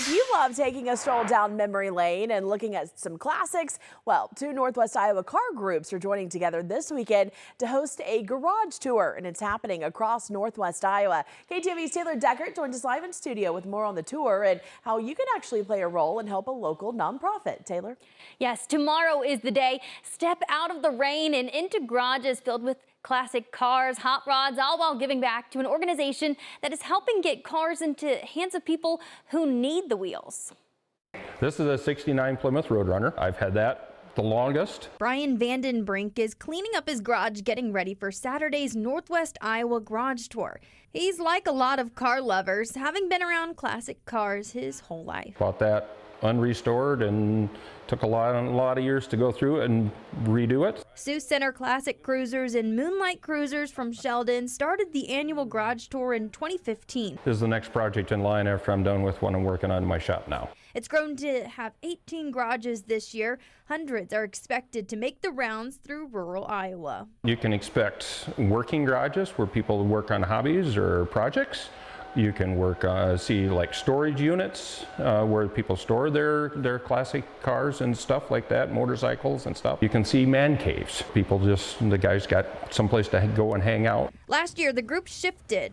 If you love taking a stroll down memory lane and looking at some classics, well, two Northwest Iowa car groups are joining together this weekend to host a garage tour, and it's happening across Northwest Iowa. KTV's Taylor Deckert joins us live in studio with more on the tour and how you can actually play a role and help a local nonprofit. Taylor? Yes, tomorrow is the day. Step out of the rain and into garages filled with classic cars, hot rods, all while giving back to an organization that is helping get cars into hands of people who need the wheels. This is a 69 Plymouth Roadrunner. I've had that the longest. Brian Vandenbrink is cleaning up his garage, getting ready for Saturday's Northwest Iowa Garage Tour. He's like a lot of car lovers, having been around classic cars his whole life. Bought that unrestored and took a lot of years to go through it and redo it. Sioux Center Classic Cruisers and Moonlight Cruisers from Sheldon started the annual garage tour in 2015. This is the next project in line after I'm done with what I'm working on in my shop now. It's grown to have 18 garages this year. Hundreds are expected to make the rounds through rural Iowa. You can expect working garages where people work on hobbies or projects. You can work, see like storage units where people store their classic cars and stuff like that, motorcycles and stuff. You can see man caves. The guys got someplace to go and hang out. Last year, the group shifted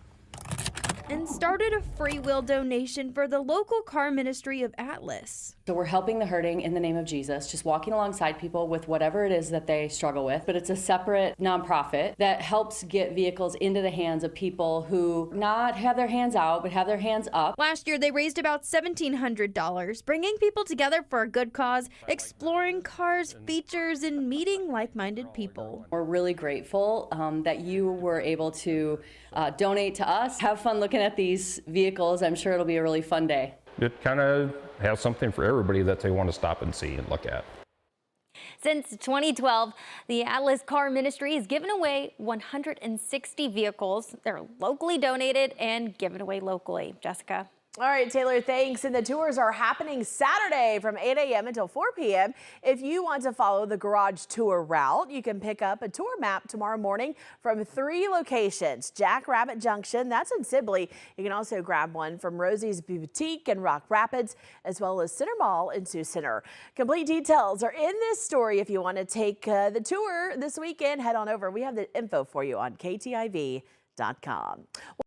and started a free will donation for the local car ministry of Atlas. So we're helping the hurting in the name of Jesus, just walking alongside people with whatever it is that they struggle with. But it's a separate nonprofit that helps get vehicles into the hands of people who not have their hands out, but have their hands up. Last year, they raised about $1,700, bringing people together for a good cause, exploring cars, features, and meeting like-minded people. We're really grateful that you were able to donate to us. Have fun looking at these vehicles. I'm sure it'll be a really fun day. It kind of has something for everybody that they want to stop and see and look at. Since 2012, the Atlas Car Ministry has given away 160 vehicles. They're locally donated and given away locally. Jessica. All right, Taylor, thanks. And the tours are happening Saturday from 8 a.m. until 4 p.m. If you want to follow the garage tour route, you can pick up a tour map tomorrow morning from 3 locations. Jackrabbit Junction, that's in Sibley. You can also grab one from Rosie's Boutique in Rock Rapids, as well as Center Mall in Sioux Center. Complete details are in this story. If you want to take the tour this weekend, head on over. We have the info for you on KTIV.com.